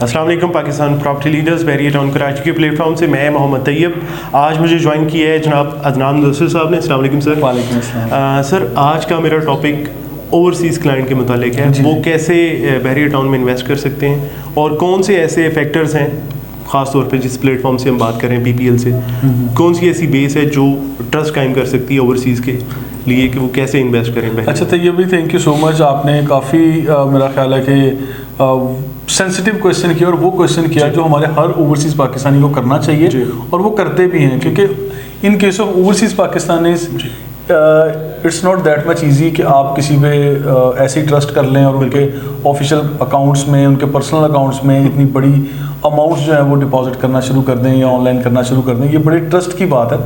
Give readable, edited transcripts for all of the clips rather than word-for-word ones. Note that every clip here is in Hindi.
अस्सलाम वालेकुम पाकिस्तान प्रॉपर्टी लीडर्स बहरिया टाउन कराची के प्लेटफॉर्म से मैं मोहम्मद तैयब। आज मुझे ज्वाइन किया है जनाब अदनान मुदस्सिर साहब ने। अस्सलाम वालेकुम सर। वालेकुम अस्सलाम। सर आज का मेरा टॉपिक ओवरसीज़ क्लाइंट के मुतालिक है। वो कैसे बहरिया टाउन में इन्वेस्ट कर सकते हैं और कौन से ऐसे फैक्टर्स हैं ख़ास तौर पे जिस प्लेटफॉर्म से हम बात करें BPL से, कौन सी ऐसी बेस है जो ट्रस्ट कायम कर सकती है ओवरसीज़ के लिए कि वो कैसे इन्वेस्ट करें। अच्छा तैयब भाई, थैंक यू सो मच। आपने काफ़ी मेरा ख्याल है कि सेंसिटिव क्वेश्चन किया और वो क्वेश्चन किया जो हमारे हर ओवरसीज़ पाकिस्तानी को करना चाहिए और वो करते भी हैं, क्योंकि इन case of overseas Pakistanis it's not that much easy कि आप किसी पे ऐसे ही ट्रस्ट कर लें और उनके ऑफिशियल अकाउंट्स में, उनके पर्सनल अकाउंट्स में इतनी बड़ी अमाउंट्स जो है वो डिपॉजिट करना शुरू कर दें या ऑनलाइन करना शुरू कर दें। ये बड़े ट्रस्ट की बात है।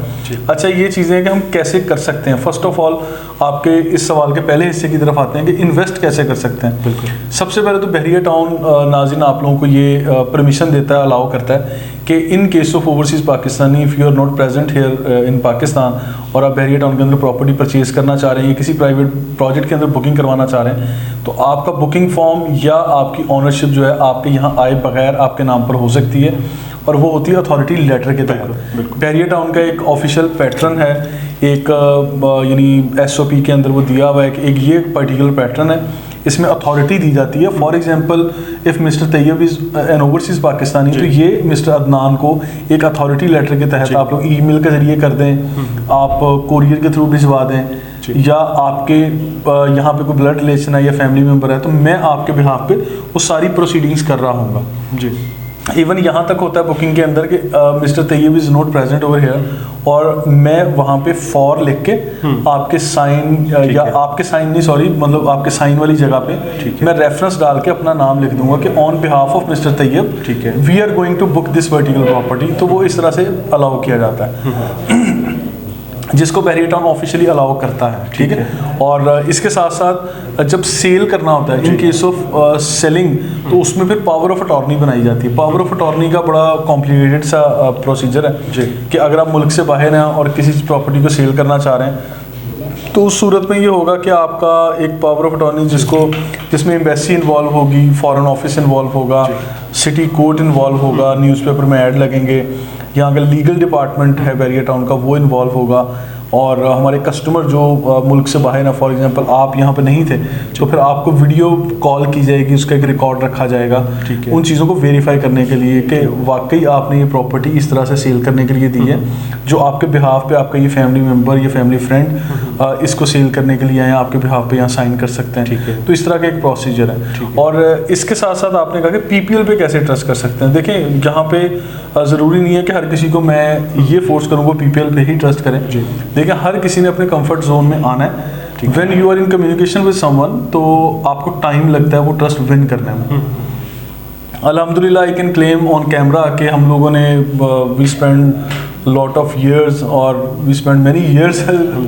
अच्छा, ये चीज़ें हैं कि हम कैसे कर सकते हैं। फर्स्ट ऑफ ऑल आपके इस सवाल के पहले हिस्से की तरफ आते हैं कि इन्वेस्ट कैसे कर सकते हैं। बिल्कुल। सबसे पहले तो बहरिया टाउन नाज़रीन आप लोगों को ये परमिशन देता है, अलाउ करता है कि in case of overseas Pakistani if you are not present here in Pakistan और आप बहरिया टाउन के अंदर प्रॉपर्टी परचेज करना चाह रहे हैं या किसी प्राइवेट प्रोजेक्ट के अंदर बुकिंग करवाना चाह रहे हैं, तो आपका बुकिंग फॉर्म या आपकी ऑनरशिप जो है आपके यहाँ आए बगैर आपके नाम पर हो सकती है और वो होती है अथॉरिटी लेटर के तहत। बहरिया टाउन का एक ऑफिशियल पैटर्न है, एक यानी SOP के अंदर वो दिया हुआ है कि एक ये पर्टिकुलर पैटर्न है, इसमें अथॉरिटी दी जाती है। For example if Mr Tayyab is an overseas Pakistani, तो ये मिस्टर अदनान को एक अथॉरिटी लेटर के तहत आप लोग ईमेल के ज़रिए कर दें, आप कोरियर के थ्रू भिजवा दें, या आपके यहाँ पे कोई ब्लड रिलेशन है या फैमिली मेम्बर है, तो मैं आपके बिहाफ पे वो सारी प्रोसीडिंग्स कर रहा हूँगा जी। इवन यहाँ तक होता है बुकिंग के अंदर कि Mr Tayyab is not present over here और मैं वहाँ पे फॉर लिख के आपके साइन या आपके साइन नहीं सॉरी मतलब आपके साइन वाली जगह पे मैं रेफरेंस डाल के अपना नाम लिख दूंगा कि on behalf of Mr Tayyab we are going to book this particular property. तो वो इस तरह से अलाउ किया जाता है जिसको बहरिया टाउन ऑफिशियली अलाउ करता है। ठीक है। और इसके साथ साथ जब सेल करना होता है इन केस ऑफ सेलिंग, तो उसमें फिर पावर ऑफ अटॉर्नी बनाई जाती है। पावर ऑफ अटॉर्नी का बड़ा कॉम्प्लिकेटेड सा प्रोसीजर है कि अगर आप मुल्क से बाहर हैं और किसी प्रॉपर्टी को सेल करना चाह रहे हैं, तो उस सूरत में ये होगा कि आपका एक पावर ऑफ अटॉर्नी जिसमें एम्बेसी इन्वॉल्व होगी, फॉरेन ऑफिस इन्वॉल्व होगा, सिटी कोर्ट इन्वॉल्व होगा, न्यूज़पेपर में ऐड लगेंगे, यहाँ का लीगल डिपार्टमेंट है बहरिया टाउन का वो इन्वॉल्व होगा, और हमारे कस्टमर जो मुल्क से बाहर ना, फॉर एग्जांपल आप यहाँ पे नहीं थे तो फिर आपको वीडियो कॉल की जाएगी, उसका एक रिकॉर्ड रखा जाएगा उन चीज़ों को वेरीफाई करने के लिए कि वाकई आपने ये प्रॉपर्टी इस तरह से सेल करने के लिए दी है जो आपके बिहाफ पे आपका ये फैमिली मेम्बर या फैमिली फ्रेंड इसको सेल करने के लिए आए, आपके बिहाफ पे यहाँ साइन कर सकते हैं। तो इस तरह का एक प्रोसीजर है। और इसके साथ साथ आपने कहा कि PPL पे कैसे ट्रस्ट कर सकते हैं। देखें, यहाँ पे ज़रूरी नहीं है कि हर किसी को मैं ये फोर्स करूँगा PPL पे ही ट्रस्ट करें। देखिए, हर किसी ने अपने कंफर्ट जोन में आना है। When you are in communication with someone तो आपको टाइम लगता है वो ट्रस्ट विन करने में। अल्हम्दुलिल्लाह I can claim on camera कि हम लोगों ने we spend lot of years और we spend many years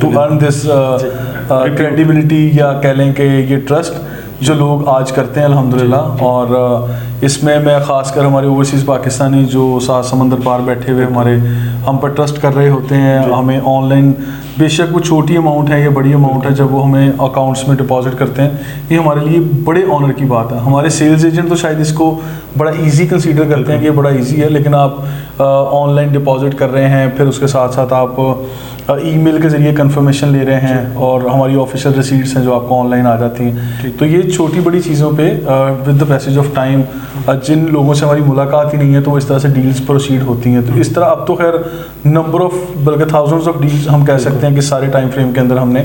to earn this credibility, या कह लें कि ये ट्रस्ट जो लोग आज करते हैं अल्हम्दुलिल्लाह। और इसमें मैं ख़ासकर हमारे ओवरसीज़ पाकिस्तानी जो सात समंदर पार बैठे हुए हमारे हम पर ट्रस्ट कर रहे होते हैं, हमें ऑनलाइन बेशक वो छोटी अमाउंट है या बड़ी अमाउंट है, जब वो हमें अकाउंट्स में डिपॉजिट करते हैं, ये हमारे लिए बड़े ऑनर की बात है। हमारे सेल्स एजेंट तो शायद इसको बड़ा इजी कंसीडर करते हैं कि ये बड़ा इजी है, लेकिन आप ऑनलाइन डिपॉजिट कर रहे हैं, फिर उसके साथ साथ आप ईमेल के ज़रिए कंफर्मेशन ले रहे हैं और हमारी ऑफिशियल रिसीट्स हैं जो आपको ऑनलाइन आ जाती हैं। तो ये छोटी बड़ी चीज़ों पे with the passage of time जिन लोगों से हमारी मुलाकात ही नहीं है तो वो इस तरह से डील्स प्रोसीड होती हैं। तो इस तरह अब तो खैर नंबर ऑफ बल्कि थाउजेंड्स ऑफ डील्स हम कह सकते हैं कि सारे टाइम फ्रेम के अंदर हमने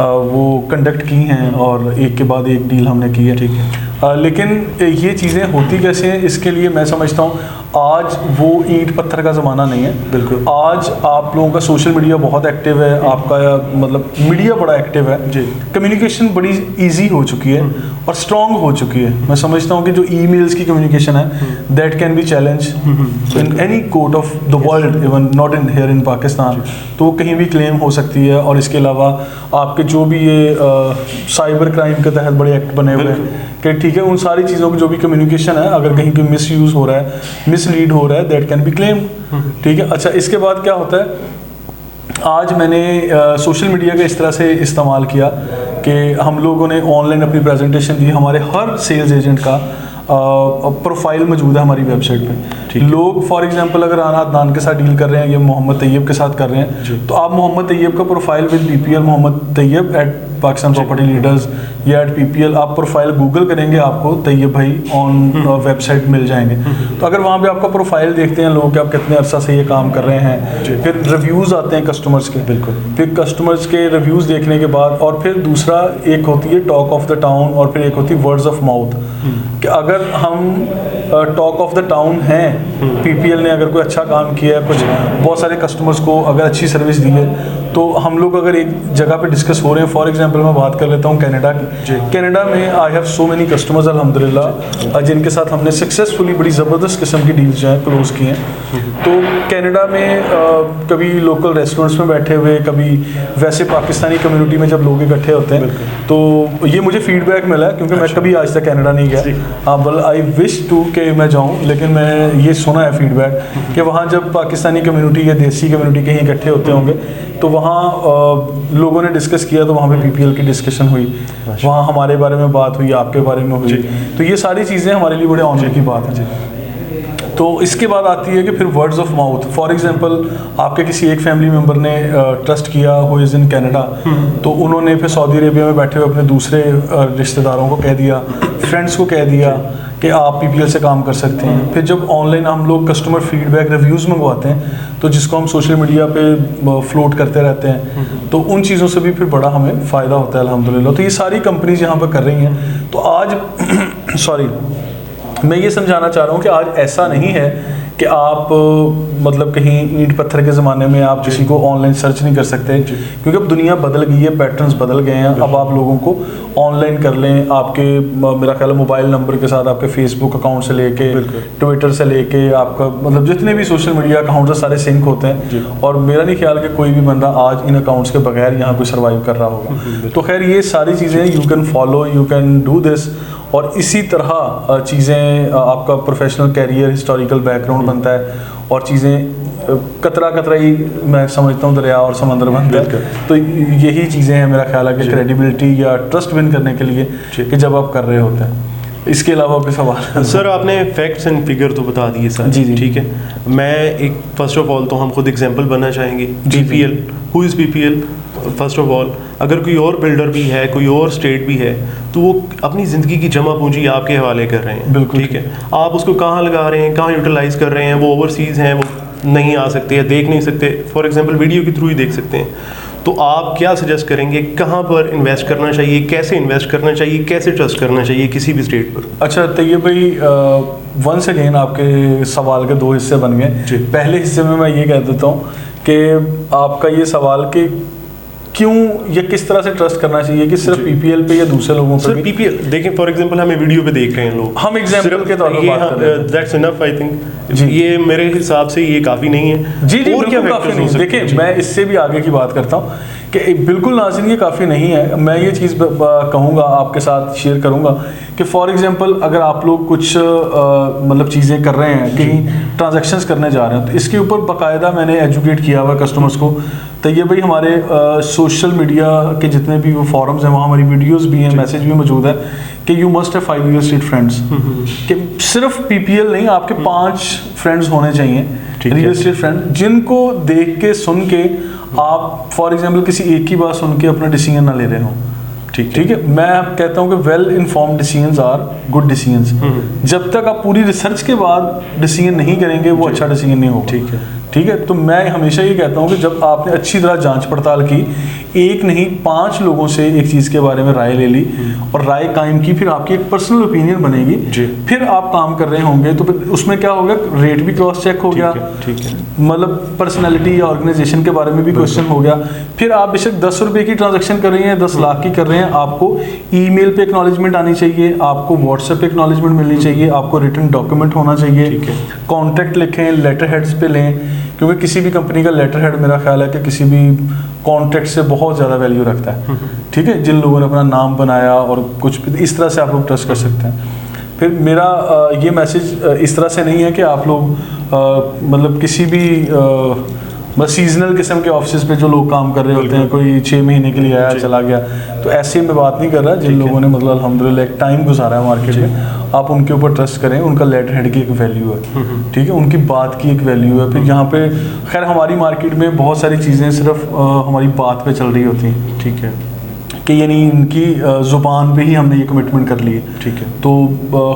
वो कंडक्ट की हैं और एक के बाद एक डील हमने की है। ठीक है। लेकिन ये चीज़ें होती कैसे हैं, इसके लिए मैं समझता हूँ आज वो ईंट पत्थर का ज़माना नहीं है। बिल्कुल। आज आप लोगों का सोशल मीडिया बहुत एक्टिव है, आपका मतलब मीडिया बड़ा एक्टिव है जी, कम्युनिकेशन बड़ी इजी हो चुकी है और स्ट्रॉन्ग हो चुकी है। मैं समझता हूँ कि जो ईमेल्स की कम्युनिकेशन है that can be challenge in any court of the world, even not in hair in Pakistan, तो वो कहीं भी क्लेम हो सकती है। और इसके अलावा आपके जो भी ये साइबर क्राइम के तहत बड़े एक्ट बने हुए हैं कि ठीक है, उन सारी चीज़ों की जो भी कम्युनिकेशन है अगर कहीं पे मिस यूज़ हो रहा है, मिसलीड हो रहा है, दैट कैन बी क्लेम। ठीक है। अच्छा, इसके बाद क्या होता है, आज मैंने सोशल मीडिया का इस तरह से इस्तेमाल किया कि हम लोगों ने ऑनलाइन अपनी प्रेजेंटेशन दी। हमारे हर सेल्स एजेंट का प्रोफाइल मौजूद है हमारी वेबसाइट पे। लोग फॉर एग्जांपल अगर अदनान के साथ डील कर रहे हैं या मोहम्मद तैयब के साथ कर रहे हैं, तो आप मोहम्मद तैयब का profile with PPL Mohammad Tayyab at Pakistan property leaders या एट PPL आप प्रोफाइल गूगल करेंगे, आपको तैयब भाई ऑन वेबसाइट मिल जाएंगे। तो अगर वहाँ पे आपका प्रोफाइल देखते हैं लोग कि आप कितने अरसा से ये काम कर रहे हैं, फिर रिव्यूज़ आते हैं कस्टमर्स के, बिल्कुल, फिर कस्टमर्स के रिव्यूज़ देखने के बाद, और फिर दूसरा एक होती है टॉक ऑफ द टाउन और फिर एक होती है वर्ड्स ऑफ माउथ, कि अगर हम टॉक ऑफ द टाउन हैं, PPL ने अगर कोई अच्छा काम किया है, कुछ बहुत सारे कस्टमर्स को अगर अच्छी सर्विस दी है, तो हम लोग अगर एक जगह पे डिस्कस हो रहे हैं, फॉर एग्जांपल मैं बात कर लेता हूँ कनाडा की। कनाडा में I have so many customers अल्हम्दुलिल्लाह, जिनके साथ हमने सक्सेसफुली बड़ी ज़बरदस्त किस्म की डील्स जो हैं क्लोज की हैं। तो कनाडा में कभी लोकल रेस्टोरेंट्स में बैठे हुए, कभी वैसे पाकिस्तानी कम्युनिटी में जब लोग इकट्ठे होते हैं, तो ये मुझे फीडबैक मिला है, क्योंकि मैं कभी आज तक कनाडा नहीं गया। हाँ, बल आई विश टू कि मैं जाऊँ, लेकिन मैं ये सुना है फीडबैक कि वहाँ जब पाकिस्तानी कम्युनिटी या देसी कम्युनिटी कहीं इकट्ठे होते होंगे, तो वहाँ लोगों ने डिस्कस किया, तो वहाँ पे PPL की डिस्कशन हुई, वहाँ हमारे बारे में बात हुई, आपके बारे में हुई, तो ये सारी चीज़ें हमारे लिए बड़े ऑनर की बात है। तो इसके बाद आती है कि फिर words of mouth, for example आपके किसी एक फैमिली मेम्बर ने ट्रस्ट किया हु इज़ इन कनाडा, तो उन्होंने फिर सऊदी अरेबिया में बैठे हुए अपने दूसरे रिश्तेदारों को कह दिया, फ्रेंड्स को कह दिया कि आप PPL से काम कर सकते हैं। फिर जब ऑनलाइन हम लोग कस्टमर फीडबैक रिव्यूज़ मंगवाते हैं, तो जिसको हम सोशल मीडिया पे फ्लोट करते रहते हैं, तो उन चीज़ों से भी फिर बड़ा हमें फ़ायदा होता है अल्हम्दुलिल्लाह। तो ये सारी कंपनीज यहाँ पर कर रही हैं। तो आज सॉरी, मैं ये समझाना चाह रहा हूँ कि आज ऐसा नहीं है कि आप मतलब कहीं ईंट पत्थर के ज़माने में आप किसी को ऑनलाइन सर्च नहीं कर सकते, क्योंकि अब दुनिया बदल गई है, पैटर्न्स बदल गए हैं। अब आप लोगों को ऑनलाइन कर लें, आपके मेरा ख्याल है मोबाइल नंबर के साथ आपके फेसबुक अकाउंट से लेके ट्विटर से लेके आपका मतलब जितने भी सोशल मीडिया अकाउंट है सारे सिंक होते हैं, और मेरा नहीं ख्याल कि कोई भी बंदा आज इन अकाउंट्स के बगैर यहाँ कोई सर्वाइव कर रहा होगा। तो खैर ये सारी चीज़ें you can follow, you can do this, और इसी तरह चीज़ें आपका प्रोफेशनल कैरियर, हिस्टोरिकल बैकग्राउंड बनता है, और चीज़ें कतरा कतरा ही मैं समझता हूँ दरिया और समंदर बनता है। तो यही चीज़ें हैं मेरा ख्याल है कि क्रेडिबिलिटी या ट्रस्ट विन करने के लिए कि जब आप कर रहे होते हैं। इसके अलावा कोई सवाल? सर आपने फैक्ट्स एंड फिगर तो बता दिए सर, जी, ठीक है। मैं एक फर्स्ट ऑफ ऑल तो हम खुद एग्जांपल बनना चाहेंगे। PPL, who is PPL? First of all अगर कोई और बिल्डर भी है, कोई और स्टेट भी है, तो वो अपनी ज़िंदगी की जमा पूंजी आपके हवाले कर रहे हैं, बिल्कुल ठीक है। आप उसको कहाँ लगा रहे हैं, कहाँ यूटिलाइज़ कर रहे हैं, वो ओवरसीज़ हैं, वो नहीं आ सकते या देख नहीं सकते, फॉर एग्जांपल वीडियो के थ्रू ही देख सकते हैं। तो आप क्या सजेस्ट करेंगे, कहाँ पर इन्वेस्ट करना चाहिए, कैसे इन्वेस्ट करना चाहिए, कैसे ट्रस्ट करना चाहिए किसी भी स्टेट पर? अच्छा तैयब भाई, वंस अगेन आपके सवाल के 2 हिस्से बन गए। पहले हिस्से में मैं ये कह देता हूँ कि आपका ये सवाल कि क्यों या किस तरह से ट्रस्ट करना चाहिए, कि सिर्फ PPL पे या दूसरे लोगों पे भी? PPL देखें, फॉर एग्जांपल हमें वीडियो पे देख रहे हैं लोग, हम एग्जांपल के तौर पर बात कर रहे हैं, दैट्स इनफ आई थिंक। ये मेरे हिसाब से ये काफ़ी नहीं है। जी और क्या काफ़ी नहीं? देखिए मैं इससे भी आगे की बात करता हूँ कि बिल्कुल नाज़रीन ये काफ़ी नहीं है। मैं ये चीज़ कहूँगा, आपके साथ शेयर करूँगा कि फॉर एग्जांपल अगर आप लोग कुछ मतलब चीज़ें कर रहे हैं, कहीं ट्रांजैक्शंस करने जा रहे हैं, तो इसके ऊपर बाकायदा मैंने एजुकेट किया हुआ कस्टमर्स को। तो ये भाई हमारे सोशल मीडिया के जितने भी वो फॉरम्स हैं, वहाँ हमारी वीडियोस भी हैं, मैसेज भी मौजूद है कि you must have 5 real estate friends, कि सिर्फ PPL नहीं, आपके 5 फ्रेंड्स होने चाहिए रियल एस्टेट फ्रेंड, जिनको देख के सुन के आप फॉर एग्जांपल किसी एक की बात सुन के अपना डिसीजन ना ले रहे हो। ठीक है, मैं कहता हूँ कि well informed decisions are good decisions. जब तक आप पूरी रिसर्च के बाद डिसीजन नहीं करेंगे, वो अच्छा डिसीजन नहीं होगा। ठीक है, तो मैं हमेशा ये कहता हूँ कि जब आपने अच्छी तरह जांच पड़ताल की, एक नहीं 5 लोगों से एक चीज़ के बारे में राय ले ली और राय कायम की, फिर आपकी एक पर्सनल ओपिनियन बनेगी, फिर आप काम कर रहे होंगे, तो फिर उसमें क्या होगा, रेट भी क्रॉस चेक हो गया, ठीक है, मतलब पर्सनैलिटी या ऑर्गेनाइजेशन के बारे में भी क्वेश्चन हो गया। फिर आप बेशक 10 रुपये की ट्रांजेक्शन कर रही हैं, 10 लाख की कर रहे हैं, आपको ईमेल पे एक्नॉलेजमेंट आनी चाहिए, आपको व्हाट्सएप पे एक्नॉलेजमेंट मिलनी चाहिए, आपको रिटन डॉक्यूमेंट होना चाहिए, कॉन्ट्रैक्ट लिखें, लेटर हेड्स पे लें, क्योंकि किसी भी कंपनी का लेटर हेड मेरा ख्याल है कि किसी भी कॉन्ट्रैक्ट से बहुत ज़्यादा वैल्यू रखता है। ठीक है, जिन लोगों ने अपना नाम बनाया और कुछ इस तरह से आप लोग ट्रस्ट कर सकते हैं। फिर मेरा ये मैसेज इस तरह से नहीं है कि आप लोग मतलब किसी भी बस सीजनल किस्म के ऑफिस पे जो लोग काम कर रहे होते हैं, कोई 6 महीने के लिए आया चला गया, तो ऐसे में बात नहीं कर रहा। जिन लोगों ने मतलब अल्हम्दुलिल्लाह एक टाइम गुजारा है मार्केट में, आप उनके ऊपर ट्रस्ट करें। उनका लेटर हेड की एक वैल्यू है, ठीक है, उनकी बात की एक वैल्यू है। फिर यहाँ पे खैर हमारी मार्केट में बहुत सारी चीज़ें सिर्फ हमारी बात पे चल रही होती हैं, ठीक है, कि यानी इनकी ज़ुबान पे ही हमने ये कमिटमेंट कर ली है, ठीक है। तो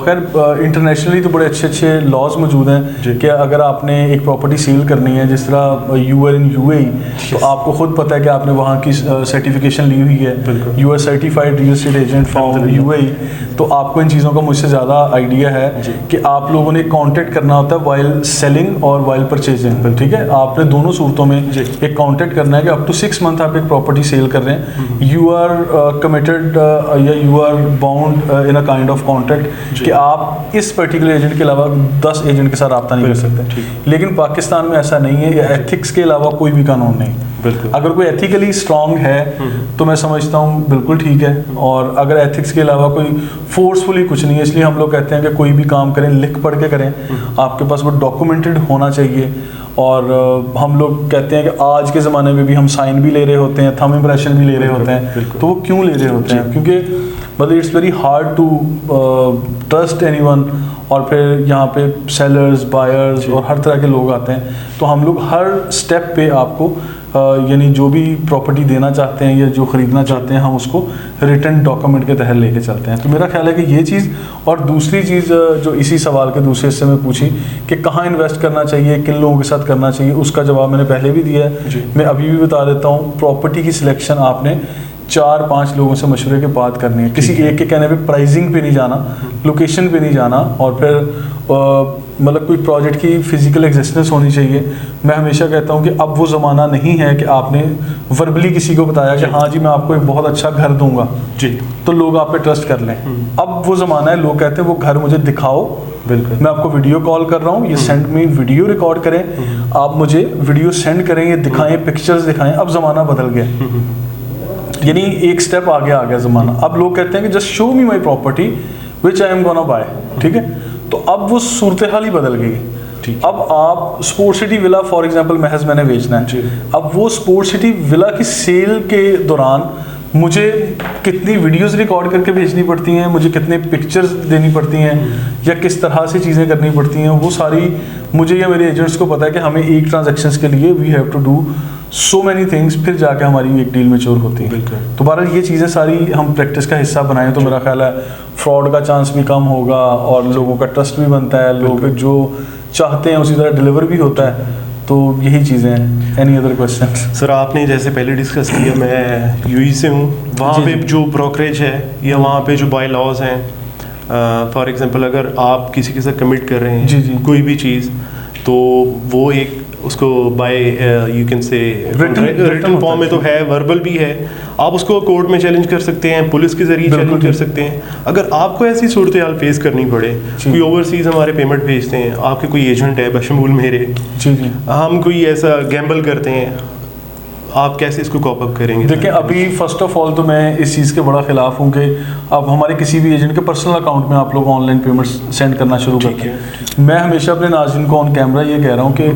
खैर इंटरनेशनली तो बड़े अच्छे अच्छे लॉज मौजूद हैं कि अगर आपने एक प्रॉपर्टी सेल करनी है, जिस तरह यू आर इन यूएई, तो आपको खुद पता है कि आपने वहाँ की सर्टिफिकेशन ली हुई है, you are certified real estate agent from UAE, तो आपको इन चीज़ों का मुझसे ज़्यादा आइडिया है कि आप लोगों ने कॉन्टेक्ट करना होता है वाइल सेलिंग और वाइल परचेजिंग, ठीक है। आपने दोनों सूरतों में एक कॉन्टेक्ट करना है कि अप टू 6 मंथ आप एक प्रॉपर्टी सेल कर रहे हैं, यू आर कमिटेड या you are bound in a kind of contract कि आप इस पर्टिकुलर एजेंट के अलावा 10 एजेंट के साथ रब्ता नहीं कर सकते। लेकिन पाकिस्तान में ऐसा नहीं है, एथिक्स के अलावा कोई भी कानून नहीं। अगर कोई एथिकली स्ट्रांग है तो मैं समझता हूँ बिल्कुल ठीक है, और अगर एथिक्स के अलावा कोई फोर्सफुली कुछ नहीं है, इसलिए हम लोग कहते हैं कि कोई भी काम करें लिख पढ़ के करें, आपके पास वो डॉक्यूमेंटेड होना चाहिए। और हम लोग कहते हैं कि आज के ज़माने में भी हम साइन भी ले रहे होते हैं, थंब इम्प्रेशन भी ले रहे होते हैं, तो वो क्यों ले रहे होते हैं? क्योंकि मतलब it's very hard to trust anyone, और फिर यहाँ पे सेलर्स, बायर्स और हर तरह के लोग आते हैं, तो हम लोग हर स्टेप पे आपको यानी जो भी प्रॉपर्टी देना चाहते हैं या जो ख़रीदना चाहते हैं, हम उसको रिटर्न डॉक्यूमेंट के तहत लेके चलते हैं। तो मेरा ख्याल है कि ये चीज़, और दूसरी चीज़ जो इसी सवाल के दूसरे हिस्से में पूछी कि कहाँ इन्वेस्ट करना चाहिए, किन लोगों के साथ करना चाहिए, उसका जवाब मैंने पहले भी दिया है, मैं अभी भी बता देता हूँ। प्रॉपर्टी की सिलेक्शन आपने 4-5 लोगों से मशवरे के बाद करनी है, किसी एक के कहने पे प्राइसिंग पे नहीं जाना, लोकेशन पे नहीं जाना, और फिर मतलब कोई प्रोजेक्ट की फिजिकल एग्जिस्टेंस होनी चाहिए। मैं हमेशा कहता हूँ कि अब वो ज़माना नहीं है कि आपने वर्बली किसी को बताया कि हाँ जी मैं आपको एक बहुत अच्छा घर दूंगा जी, तो लोग आप पे ट्रस्ट कर लें। अब वो ज़माना है, लोग कहते हैं वो घर मुझे दिखाओ, बिल्कुल मैं आपको वीडियो कॉल कर रहा हूँ, ये सेंड मी वीडियो रिकॉर्ड करें, आप मुझे वीडियो सेंड करें, ये दिखाएं, पिक्चर्स दिखाएं। अब ज़माना बदल गया, यानी एक स्टेप आगे आ गया ज़माना। अब लोग कहते हैं कि just show me my property which I am gonna buy, ठीक है। तो अब वो सूरत हाल ही बदल गई। अब आप sport city villa for example महज मैंने बेचना है, अब वो स्पोर्ट सिटी विला की सेल के दौरान मुझे कितनी वीडियोस रिकॉर्ड करके भेजनी पड़ती हैं, मुझे कितने पिक्चर्स देनी पड़ती हैं, या किस तरह से चीज़ें करनी पड़ती हैं, वो सारी मुझे या मेरे एजेंट्स को पता है कि हमें एक ट्रांजैक्शंस के लिए we have to do so many things, फिर जाके हमारी एक डील मैच्योर होती है। तो बहरहाल ये चीज़ें सारी हम प्रैक्टिस का हिस्सा बनाएं तो मेरा ख्याल है फ्रॉड का चांस भी कम होगा, और लोगों का ट्रस्ट भी बनता है, लोग जो चाहते हैं उसी तरह डिलीवर भी होता है। तो यही चीज़ें हैं। Any other question? सर आपने जैसे पहले डिस्कस किया, मैं यूएई से हूँ, वहाँ पे जो ब्रोकरेज है या वहाँ पे जो बाय लॉज हैं, फॉर एग्जांपल अगर आप किसी के साथ कमिट कर रहे हैं कोई भी चीज़, तो वो एक उसको by you can say written form में तो है, वर्बल भी है, आप उसको कोर्ट में चैलेंज कर सकते हैं, पुलिस के जरिए चैलेंज कर सकते हैं। अगर आपको ऐसी सूरत हाल फेस करनी पड़े, कोई ओवरसीज हमारे पेमेंट भेजते हैं, आपके कोई एजेंट है बशमूल मेरे, हम कोई ऐसा गैम्बल करते हैं, आप कैसे इसको कॉप अप करेंगे? देखिए अभी फर्स्ट ऑफ ऑल तो मैं इस चीज़ के बड़ा ख़िलाफ़ हूँ कि अब हमारे किसी भी एजेंट के पर्सनल अकाउंट में आप लोग ऑनलाइन पेमेंट सेंड करना शुरू करते हैं। मैं हमेशा अपने नाज़रीन को ऑन कैमरा ये कह रहा हूँ कि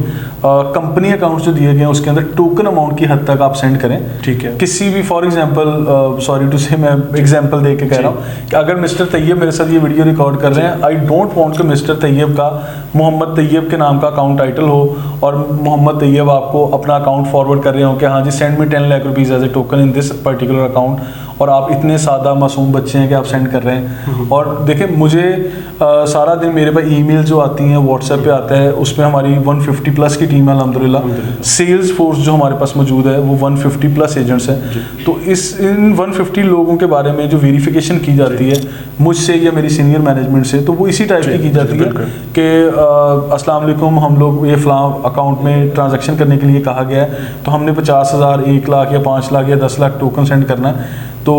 कंपनी अकाउंट जो दिए गए हैं उसके अंदर टोकन अमाउंट की हद तक आप सेंड करें, ठीक है। किसी भी फॉर एग्जांपल सॉरी टू से मैं एग्जांपल दे के कह रहा हूँ कि अगर मिस्टर तैयब मेरे साथ ये वीडियो रिकॉर्ड कर रहे हैं, आई डोंट वांट कि मिस्टर तैयब का मोहम्मद तैयब के नाम का अकाउंट टाइटल हो और मोहम्मद तैयब आपको अपना अकाउंट फॉरवर्ड कर रहे हो कि हाँ जी send me 10 lakh rupees as a token in this particular account, और आप इतने सादा मासूम बच्चे हैं कि आप सेंड कर रहे हैं। और देखिए मुझे सारा दिन मेरे पास ईमेल जो आती हैं व्हाट्सएप पे आता है, उसमें हमारी 150 प्लस की टीम है अल्हम्दुलिल्लाह। सेल्स फोर्स जो हमारे पास मौजूद है वो 150 प्लस एजेंट्स हैं। तो इन 150 लोगों के बारे में जो वेरिफिकेशन की जाती है मुझसे या मेरी सीनियर मैनेजमेंट से, तो वो इसी टाइप की जाती है कि अस्सलाम वालेकुम, हम लोग ये फ़लाँ अकाउंट में ट्रांजैक्शन करने के लिए कहा गया है, तो हमने 50,000, 1 लाख या 5 लाख या 10 लाख टोकन सेंड करना है, तो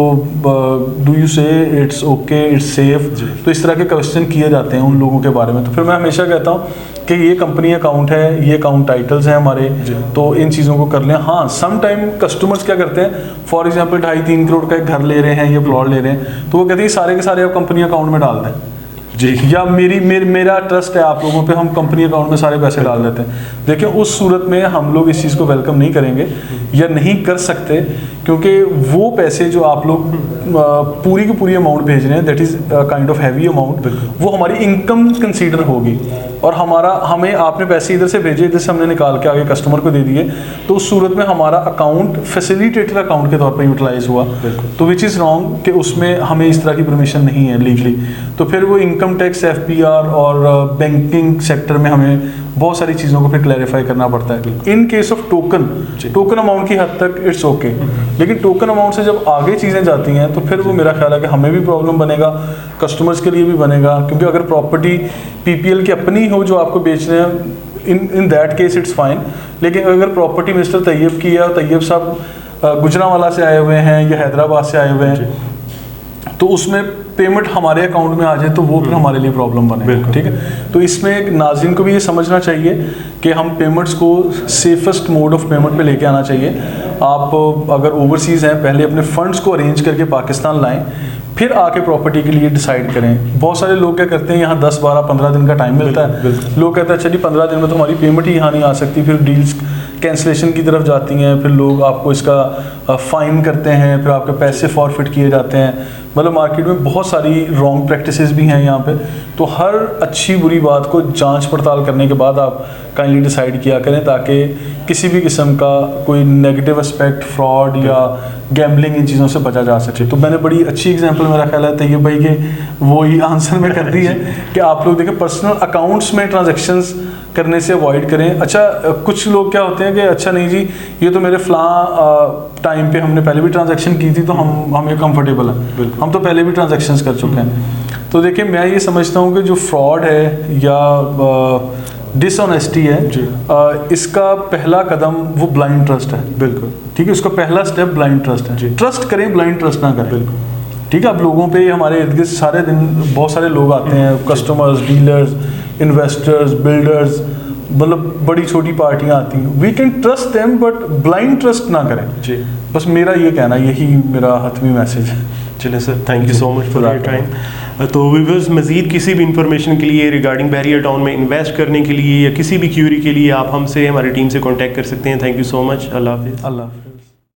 डू यू से इट्स ओके, इट्स सेफ। तो इस तरह के क्वेश्चन किए जाते हैं उन लोगों के बारे में। तो फिर मैं हमेशा कहता हूँ कि ये कंपनी अकाउंट है, ये अकाउंट टाइटल्स हैं हमारे, तो इन चीज़ों को कर लें। हाँ सम टाइम कस्टमर्स क्या करते हैं, फॉर एग्जांपल 2.5-3 करोड़ का एक घर ले रहे हैं या प्लॉट ले रहे हैं, तो वो कहते हैं सारे के सारे आप कंपनी अकाउंट में डाल दें, जी, या मेरा ट्रस्ट है आप लोगों पे, हम कंपनी अकाउंट में सारे पैसे डाल देते हैं। देखिए उस सूरत में हम लोग इस चीज़ को वेलकम नहीं करेंगे या नहीं कर सकते, क्योंकि वो पैसे जो आप लोग पूरी की पूरी अमाउंट भेज रहे हैं, that is kind of heavy amount, वो हमारी इनकम कंसीडर होगी। और हमें आपने पैसे इधर से भेजे, इधर से हमने निकाल के आगे कस्टमर को दे दिए, तो उस सूरत में हमारा अकाउंट फैसिलिटेटर अकाउंट के तौर पर यूटिलाइज हुआ, तो विच इज़ रॉन्ग कि उसमें हमें इस तरह की परमिशन नहीं है लीगली। तो फिर वो इनकम टैक्स, FPR और बैंकिंग सेक्टर में हमें बहुत सारी चीज़ों को फिर क्लैरिफाई करना पड़ता है। इन केस ऑफ टोकन अमाउंट की हद तक इट्स ओके, लेकिन टोकन अमाउंट से जब आगे चीज़ें जाती हैं तो फिर वो मेरा ख्याल है कि हमें भी प्रॉब्लम बनेगा, कस्टमर्स के लिए भी बनेगा, क्योंकि अगर प्रॉपर्टी PPL की अपनी हो जो आपको बेच रहे हैं, in that case it's fine. लेकिन अगर प्रॉपर्टी मिस्टर तैयब की है, तैयब साहब गुजरांवाला से आए हुए हैं या हैदराबाद से आए हुए हैं, तो उसमें पेमेंट हमारे अकाउंट में आ जाए तो वो फिर हमारे लिए प्रॉब्लम बने, ठीक है। तो इसमें नाज़रीन को भी ये समझना चाहिए कि हम पेमेंट्स को सेफेस्ट मोड ऑफ पेमेंट पे लेके आना चाहिए। आप अगर ओवरसीज़ हैं, पहले अपने फंड्स को अरेंज करके पाकिस्तान लाएं, फिर आके प्रॉपर्टी के लिए डिसाइड करें। बहुत सारे लोग क्या करते हैं, यहाँ 10, 12, 15 दिन का टाइम मिलता है, लोग कहते हैं अच्छा जी 15 दिन में तो हमारी पेमेंट ही यहाँ नहीं आ सकती, फिर डील्स कैंसलेशन की तरफ जाती हैं, फिर लोग आपको इसका फ़ाइन करते हैं, फिर आपके पैसे फॉरफिट किए जाते हैं। मतलब मार्केट में बहुत सारी रॉन्ग प्रैक्टिसेस भी हैं यहाँ पे। तो हर अच्छी बुरी बात को जांच पड़ताल करने के बाद आप काइंडली डिसाइड किया करें, ताकि किसी भी किस्म का कोई नेगेटिव एस्पेक्ट, फ्रॉड या गैम्बलिंग, इन चीज़ों से बचा जा सके। तो मैंने बड़ी अच्छी एग्जांपल मेरा ख्याल है तैयब भाई के वो ही आंसर में कर दी है कि आप लोग देखें पर्सनल अकाउंट्स में ट्रांजेक्शंस करने से अवॉइड करें। अच्छा कुछ लोग क्या होते हैं कि अच्छा नहीं जी ये तो मेरे फ़लाँ टाइम पे हमने पहले भी ट्रांजैक्शन की थी तो हमें कंफर्टेबल है, हम तो पहले भी ट्रांजैक्शंस कर चुके हैं। तो देखिए मैं ये समझता हूँ कि जो फ्रॉड है या डिसऑनेस्टी है, इसका पहला कदम वो ब्लाइंड ट्रस्ट है। बिल्कुल ठीक है, उसका पहला स्टेप ब्लाइंड ट्रस्ट है। ट्रस्ट करें, ब्लाइंड ट्रस्ट ना करें। ठीक है, अब लोगों पे हमारे इर्द गिर्द सारे दिन बहुत सारे लोग आते हैं, कस्टमर्स, डीलर्स, इन्वेस्टर्स, बिल्डर्स, मतलब बड़ी छोटी पार्टियां आती हैं। We can trust them but blind trust ना करें जी। बस मेरा ये कहना, यही मेरा हतमी मैसेज है। चलिए sir, thank you so much for your time. तो व्यूअर्स, मज़ीद किसी भी इंफॉर्मेशन के लिए रिगार्डिंग बहरिया टाउन में इन्वेस्ट करने के लिए या किसी भी क्यूरी के लिए आप हमसे, हमारी टीम से कांटेक्ट कर सकते हैं। Thank you so much. Allah हाफिज़। अल्लाह।